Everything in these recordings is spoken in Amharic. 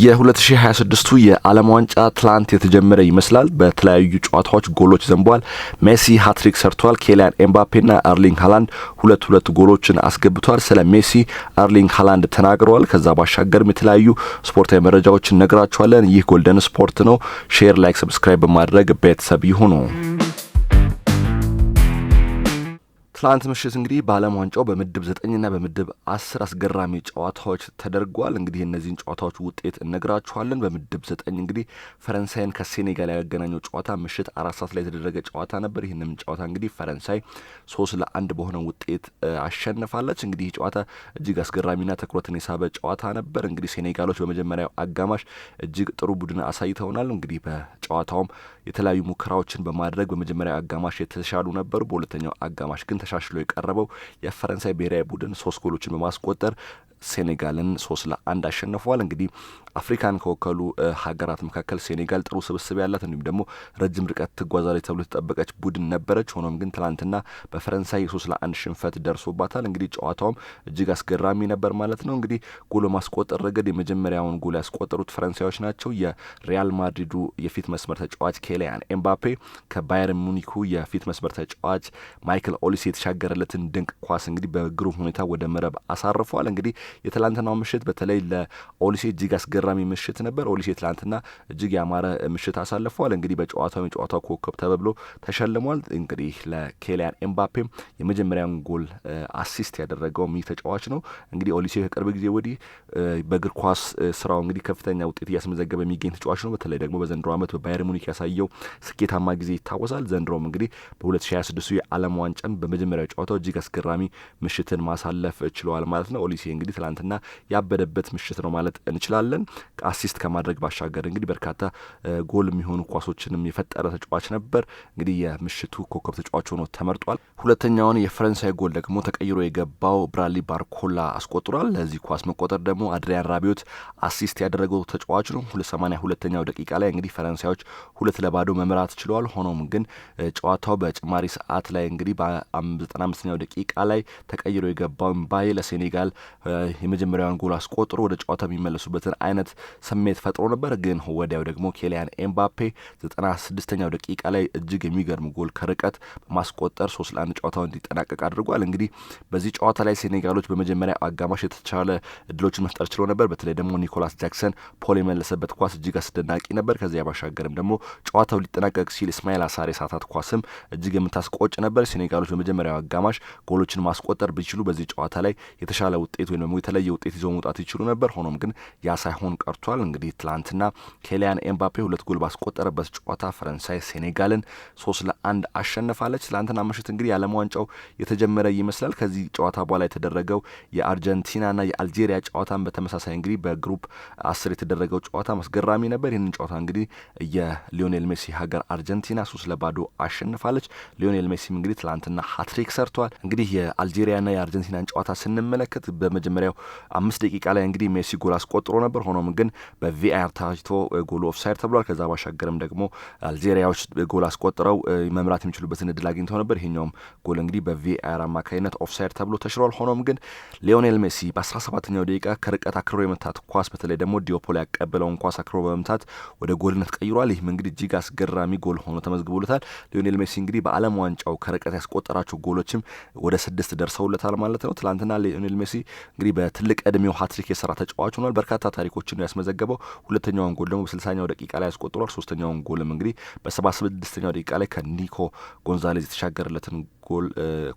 የ2026ቱ የዓለም ዋንጫ ትላንት የተጀመረ ይመስላል። በተለያዩ ጨዋታዎች ጎሎች ዘንበዋል። ሜሲ ሃትሪክ ሰርቷል። ኬሊያን ኤምባፔና አርሊንግ ሃላንድ ሁለት ጎሎችን አስገብቷል። ስለ ሜሲ አርሊንግ ሃላንድ ተናግረዋል። ከዛ ባሻገርም የተለያዩ ስፖርታዊ መረጃዎችን ነግራችኋለን። ይህ ጎልደን ስፖርት ነው። ሼር፣ ላይክ፣ ሰብስክራይብ በማድረግ ቤተሰብ ይሁኑ። ትላንት ምሽት እንግዲህ በዓለም ዋንጫው በምድብ 9ና በምድብ 10 አስገራሚ ጨዋታዎች ተደርጓል። እንግዲህ እነዚህን ጨዋታዎች ውጤት እነግራችኋለን። በምድብ 9 እንግዲህ ፈረንሳይን ከሴኔጋል ያገናኘው ጨዋታ ምሽት 4 ሰዓት ላይ የተደረገ ጨዋታ ነበር። ይህንም ጨዋታ እንግዲህ ፈረንሳይ 3-1 በሆነ ውጤት አሸንፋለች። እንግዲህ ይህ ጨዋታ እጅግ አስገራሚና ትኩረትን የሳበ ጨዋታ ነበር። እንግዲህ ሴኔጋሎች በመጀመሪያው አጋማሽ እጅግ ጥሩ ቡድን አሳይተውናል። እንግዲህ በጨዋታውም የተለያዩ ሙከራዎችን በማድረግ በመጀመሪያው አጋማሽ የተሻሉ ነበሩ። በሁለተኛው አጋማሽ ግን ተሻሽሎ የቀረበው የፈረንሳይ ብሔራዊ ቡድን 3 ጎሎችን በማስቆጠር ሴኔጋልን 3-1 አሸንፏል። እንግዲህ አፍሪካን ከወከሉ ሀገራት መካከል ሴኔጋል ጥሩ ስብስብ ያላት እንዲሁም ደግሞ ረጅም ርቀት ትጓዛለች ተብሎ የተጠበቀች ቡድን ነበረች። ሆኖም ግን ትላንትና በፈረንሳይ 3-1 ሽንፈት ደርሶባታል። እንግዲህ ጨዋታውም እጅግ አስገራሚ ነበር ማለት ነው። እንግዲህ ጎል ማስቆጠር ረገድ የመጀመሪያውን ጎል ያስቆጠሩት ፈረንሳዮች ናቸው። የሪያል ማድሪዱ የፊት መስመር ተጫዋች ኬሊያን ኤምባፔ ከባየር ሙኒኩ የፊት መስመር ተጫዋች ማይክል ኦሊሴ የተሻገረለትን ድንቅ ኳስ እንግዲህ በግሩም ሁኔታ ወደ መረብ አሳርፏል። እንግዲህ የትላንትናው ምሽት በተለይ ለኦሊሴ እጅግ አስገራሚ ምሽት ነበር። ኦሊሴ ትላንትና እጅግ ያማረ ምሽት አሳልፏል። እንግዲህ የጨዋታው ኮከብ ተብሎ ተሸልሟል። እንግዲህ ለኬሊያን ኤምባፔም የመጀመሪያውን ጎል አሲስት ያደረገው ይህ ተጫዋች ነው። እንግዲህ ኦሊሴ ከቅርብ ጊዜ ወዲህ በእግር ኳስ ስራው እንግዲህ ከፍተኛ ውጤት እያስመዘገበ የሚገኝ ተጫዋች ነው። በተለይ ደግሞ በዘንድሮ ዓመት በባየር ሙኒክ ያሳየው ስኬታማ ጊዜ ይታወሳል። ዘንድሮም እንግዲህ በ2026 የዓለም ዋንጫን በመጀመሪያው ጨዋታው እጅግ አስገራሚ ምሽትን ማሳለፍ ችለዋል ማለት ነው። ኦሊሴ እንግዲህ ትላንትና ያበደበት ምሽት ነው ማለት እንችላለን። አሲስት ከማድረግ ባሻገር እንግዲህ በርካታ ጎል የሚሆኑ ኳሶችንም የፈጠረ ተጫዋች ነበር። እንግዲህ የምሽቱ ኮከብ ተጫዋች ሆኖ ተመርጧል። ሁለተኛውን የፈረንሳይ ጎል ደግሞ ተቀይሮ የገባው ብራድሊ ባርኮላ አስቆጥሯል። ለዚህ ኳስ መቆጠር ደግሞ አድሪያን ራቢዮት አሲስት ያደረገው ተጫዋች ነው። 82ኛው ደቂቃ ላይ እንግዲህ ፈረንሳዮች 2-0 መምራት ችለዋል። ሆኖም ግን ጨዋታው በጭማሪ ሰዓት ላይ እንግዲህ በ95ኛው ደቂቃ ላይ ተቀይሮ የገባው ምባዬ ለሴኔጋል የመጀመሪያውን ጎል አስቆጥሮ ወደ ጨዋታ የሚመለሱበትን አይነት ስሜት ፈጥሮ ነበር። ግን ወዲያው ደግሞ ኬሊያን ኤምባፔ 96ኛው ደቂቃ ላይ እጅግ የሚገርም ጎል ከርቀት በማስቆጠር 3-1 ጨዋታው እንዲጠናቀቅ አድርጓል። እንግዲህ በዚህ ጨዋታ ላይ ሴኔጋሎች በመጀመሪያ አጋማሽ የተቻለ እድሎችን መፍጠር ችለው ነበር። በተለይ ደግሞ ኒኮላስ ጃክሰን ፖል የመለሰበት ኳስ እጅግ አስደናቂ ነበር። ከዚያ ባሻገርም ደግሞ ጨዋታው ሊጠናቀቅ ሲል እስማኤል አሳር የሳታት ኳስም እጅግ የምታስቆጭ ነበር። ሴኔጋሎች በመጀመሪያው አጋማሽ ጎሎችን ማስቆጠር ቢችሉ በዚህ ጨዋታ ላይ የተሻለ ውጤት ወይም ደግሞ የተለየ ውጤት ይዘው መውጣት ይችሉ ነበር። ሆኖም ግን ያ ሳይሆን ቀርቷል። እንግዲህ ትላንትና ኬሊያን ኤምባፔ 2 ጎል ባስቆጠረበት ጨዋታ ፈረንሳይ ሴኔጋልን 3-1 አሸንፋለች። ትላንትና ምሽት እንግዲህ የዓለም ዋንጫው የተጀመረ ይመስላል። ከዚህ ጨዋታ በኋላ የተደረገው የአርጀንቲናና የአልጄሪያ ጨዋታን በተመሳሳይ እንግዲህ በግሩፕ 10 የተደረገው ጨዋታ አስገራሚ ነበር። ይህንን ጨዋታ እንግዲህ የሊዮኔል ሜሲ ሀገር አርጀንቲና 3-0 አሸንፋለች። ሊዮኔል ሜሲም እንግዲህ ትላንትና ሃትሪክ ሰርቷል። እንግዲህ የአልጄሪያና የአርጀንቲናን ጨዋታ ስንመለከት በመጀመሪያው 5 ደቂቃ ላይ እንግዲህ ሜሲ ጎል አስቆጥሮ ነበር። ሆኖም ግን በቪአር ታይቶ ጎል ኦፍሳይድ ተብሏል። ከዛ ባሻገርም ደግሞ አልጄሪያዎች ጎል አስቆጥረው መምራት የሚችሉበትን እድል አግኝተው ነበር። ይሄኛውም ጎል እንግዲህ በቪአር አማካኝነት ኦፍሳይድ ተብሎ ተሽሯል። ሆኖም ግን ሊዮኔል ሜሲ በ17ኛው ደቂቃ ከርቀት አክሮ የመታት ኳስ በተለይ ደግሞ ዲዮፖል ያቀበለውን ኳስ አክሮ በመምታት ወደ ጎልነት ቀይሯል። ይህም እንግዲህ እጅግ አስገራሚ ጎል ሆኖ ተመዝግቦለታል። ሊዮኔል ሜሲ እንግዲህ በዓለም ዋንጫው ከርቀት ያስቆጠራቸው ጎሎችም ወደ 6 ደርሰውለታል ማለት ነው። ትላንትና ሊዮኔል ሜሲ እንግዲህ በትልቅ እድሜው ሃትሪክ የሰራ ተጫዋች ሆኗል። በርካታ ታሪኮችን ነው ያስመዘገበው። ሁለተኛውን ጎል ደግሞ በ60ኛው ደቂቃ ላይ ያስቆጥሯል። ሶስተኛውን ጎልም እንግዲህ በ76ኛው ደቂቃ ላይ ከኒኮ ጎንዛሌዝ የተሻገረለትን ጎል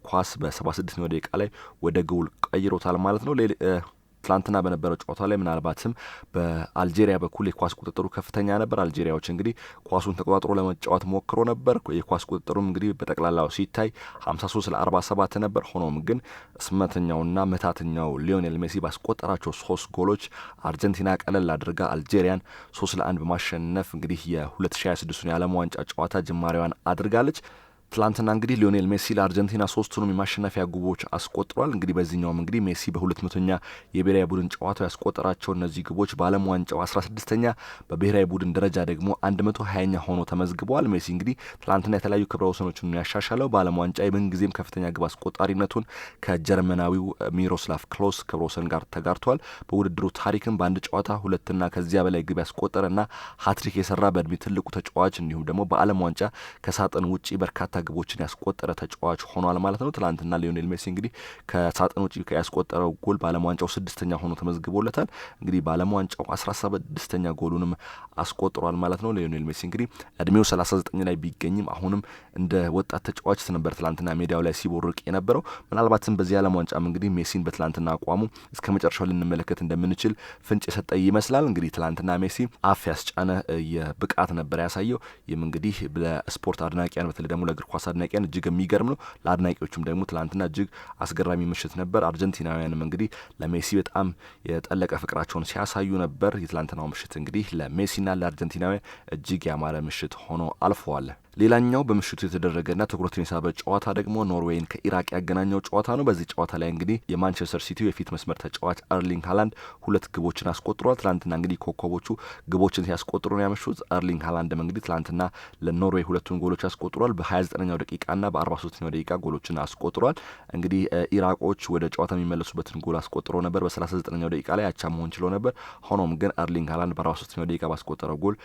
ኳስ በ76ኛው ደቂቃ ላይ ወደ ጎል ቀይሮታል ማለት ነው። ትላንትና በነበረው ጨዋታ ላይ ምናልባትም በአልጄሪያ በኩል የኳስ ቁጥጥሩ ከፍተኛ ነበር። አልጄሪያዎች እንግዲህ ኳሱን ተቆጣጥሮ ለመጫወት ሞክሮ ነበር። የኳስ ቁጥጥሩም እንግዲህ በጠቅላላው ሲታይ 53-47 ነበር። ሆኖም ግን ስመተኛውና መታተኛው ሊዮኔል ሜሲ ባስቆጠራቸው 3 ጎሎች አርጀንቲና ቀለል አድርጋ አልጄሪያን 3-1 በማሸነፍ እንግዲህ የ2026 የዓለም ዋንጫ ጨዋታ ጅማሬዋን አድርጋለች። ትላንትና እንግዲህ ሊዮኔል ሜሲ ለአርጀንቲና 3ቱንም የማሸነፊያ ግቦች አስቆጥሯል። እንግዲህ በዚህኛውም እንግዲህ ሜሲ በ200ኛ የብሔራዊ ቡድን ጨዋታው ያስቆጠራቸው እነዚህ ግቦች በዓለም ዋንጫው 16ኛ በብሔራዊ ቡድን ደረጃ ደግሞ 120ኛ ሆኖ ተመዝግበዋል። ሜሲ እንግዲህ ትላንትና የተለያዩ ክብረ ወሰኖችን ያሻሻለው በዓለም ዋንጫ የምንጊዜም ከፍተኛ ግብ አስቆጣሪነቱን ከጀርመናዊው ሚሮስላቭ ክሎስ ክብረ ወሰን ጋር ተጋርቷል። በውድድሩ ታሪክም በአንድ ጨዋታ ሁለትና ከዚያ በላይ ግብ ያስቆጠረና ሃትሪክ የሰራ በእድሜ ትልቁ ተጫዋች እንዲሁም ደግሞ በዓለም ዋንጫ ከሳጥን ውጪ በርካታ ግቦችን ያስቆጠረ ተጫዋች ሆኗል ማለት ነው። ትላንትና ሊዮኔል ሜሲ እንግዲህ ከሳጥን ውጪ ያስቆጠረው ጎል በዓለም ዋንጫው 6ኛ ሆኖ ተመዝግቦለታል። እንግዲህ በዓለም ዋንጫው 17ኛ ጎሉንም አስቆጥሯል ማለት ነው። ሊዮኔል ሜሲ እንግዲህ እድሜው 39 ላይ ቢገኝም አሁንም እንደ ወጣት ተጫዋች ነበር ትላንትና ሜዳው ላይ ሲቦርቅ የነበረው። ምናልባትም በዚህ ዓለም ዋንጫም እንግዲህ ሜሲን በትላንትና አቋሙ እስከ መጨረሻው ልንመለከት እንደምንችል ፍንጭ የሰጠ ይመስላል። እንግዲህ ትላንትና ሜሲ አፍ ያስጫነ የብቃት ነበር ያሳየው። ይህም እንግዲህ ለስፖርት አድናቂያን በተለይ ደግሞ ለእግር ኳስ አድናቂያን እጅግ የሚገርም ነው። ለአድናቂዎቹም ደግሞ ትላንትና እጅግ አስገራሚ ምሽት ነበር። አርጀንቲናውያንም እንግዲህ ለሜሲ በጣም የጠለቀ ፍቅራቸውን ሲያሳዩ ነበር። የትላንትናው ምሽት እንግዲህ ለሜሲና ለአርጀንቲናውያን እጅግ ያማረ ምሽት ሆኖ አልፈዋል። ሌላኛው በምሽቱ የተደረገና ትኩረትን የሳበ ጨዋታ ደግሞ ኖርዌይን ከኢራቅ ያገናኘው ጨዋታ ነው። በዚህ ጨዋታ ላይ እንግዲህ የማንቸስተር ሲቲው የፊት መስመር ተጫዋች አርሊንግ ሃላንድ 2 ግቦችን አስቆጥሯል። ትላንትና እንግዲህ ኮከቦቹ ግቦችን ሲያስቆጥሩ ነው ያመሹት። አርሊንግ ሃላንድም እንግዲህ ትላንትና ለኖርዌይ 2ቱን ጎሎች አስቆጥሯል። በ29ኛው ደቂቃና በ43ኛው ደቂቃ ጎሎችን አስቆጥሯል። እንግዲህ ኢራቆች ወደ ጨዋታ የሚመለሱበትን ጎል አስቆጥሮ ነበር። በ39ኛው ደቂቃ ላይ አቻ መሆን ችሎ ነበር። ሆኖም ግን አርሊንግ ሃላንድ በ43ኛው ደቂቃ ባስቆጠረው ጎል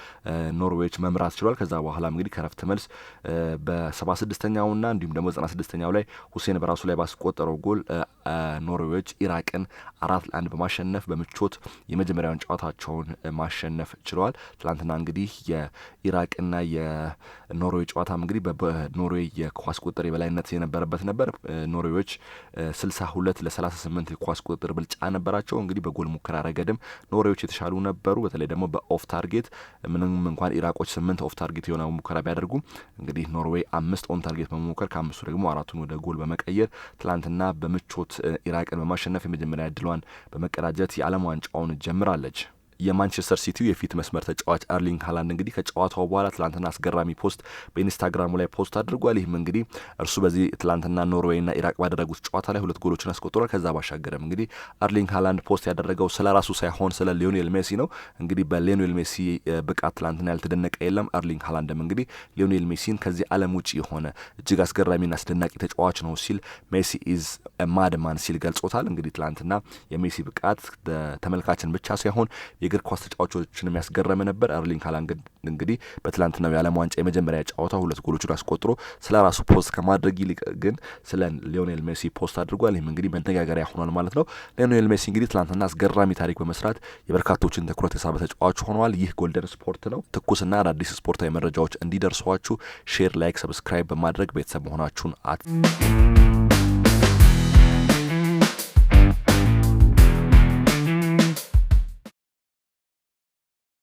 ኖርዌዮች መምራት ችሏል። ከዛ በኋላም እንግዲህ ከረፍት መልስ በ76ኛውና እንዲሁም ደግሞ 96ኛው ላይ ሁሴን በራሱ ላይ ባስቆጠረው ጎል ኖርዌዮች ኢራቅን 4-1 በማሸነፍ በምቾት የመጀመሪያውን ጨዋታቸውን ማሸነፍ ችለዋል። ትላንትና እንግዲህ የኢራቅና የኖርዌይ ጨዋታም እንግዲህ በኖርዌይ የኳስ ቁጥጥር የበላይነት የነበረበት ነበር። ኖርዌዮች 62-38 የኳስ ቁጥጥር ብልጫ ነበራቸው። እንግዲህ በጎል ሙከራ ረገድም ኖርዌዮች የተሻሉ ነበሩ። በተለይ ደግሞ በኦፍ ታርጌት ምንም እንኳን ኢራቆች 8 ኦፍ ታርጌት የሆነ ሙከራ ቢያደርጉም እንግዲህ ኖርዌይ 5 ኦን ታርጌት በመሞከር ከ5ቱ ደግሞ 4ቱን ወደ ጎል በመቀየር ትላንትና በምቾት ኢራቅን በማሸነፍ የመጀመሪያ ድሏን በመቀዳጀት የዓለም ዋንጫውን ጀምራለች። የማንቸስተር ሲቲው የፊት መስመር ተጫዋች አርሊንግ ሃላንድ እንግዲህ ከጨዋታው በኋላ ትላንትና አስገራሚ ፖስት በኢንስታግራሙ ላይ ፖስት አድርጓል። ይህም እንግዲህ እርሱ በዚህ ትላንትና ኖርዌይና ኢራቅ ባደረጉት ጨዋታ ላይ 2 ጎሎችን አስቆጥሯል። ከዛ ባሻገርም እንግዲህ አርሊንግ ሃላንድ ፖስት ያደረገው ስለ ራሱ ሳይሆን ስለ ሊዮኔል ሜሲ ነው። እንግዲህ በሊዮኔል ሜሲ ብቃት ትላንትና ያልተደነቀ የለም። አርሊንግ ሃላንድም እንግዲህ ሊዮኔል ሜሲን ከዚህ ዓለም ውጭ የሆነ እጅግ አስገራሚና አስደናቂ ተጫዋች ነው ሲል ሜሲ ኢዝ ማድማን ሲል ገልጾታል። እንግዲህ ትላንትና የሜሲ ብቃት ተመልካችን ብቻ ሳይሆን የእግር ኳስ ተጫዋቾችን የሚያስገረም ነበር። አርሊንግ ሃላንድ እንግዲህ በትላንትናው የዓለም ዋንጫ የመጀመሪያ ጨዋታ 2 ጎሎችን አስቆጥሮ ስለ ራሱ ፖስት ከማድረግ ይልቅ ግን ስለ ሊዮኔል ሜሲ ፖስት አድርጓል። ይህም እንግዲህ መነጋገሪያ ሆኗል ማለት ነው። ሊዮኔል ሜሲ እንግዲህ ትላንትና አስገራሚ ታሪክ በመስራት የበርካቶችን ትኩረት የሳበ ተጫዋች ሆኗል። ይህ ጎልደን ስፖርት ነው። ትኩስና አዳዲስ ስፖርታዊ መረጃዎች እንዲደርሷችሁ ሼር፣ ላይክ፣ ሰብስክራይብ በማድረግ ቤተሰብ መሆናችሁን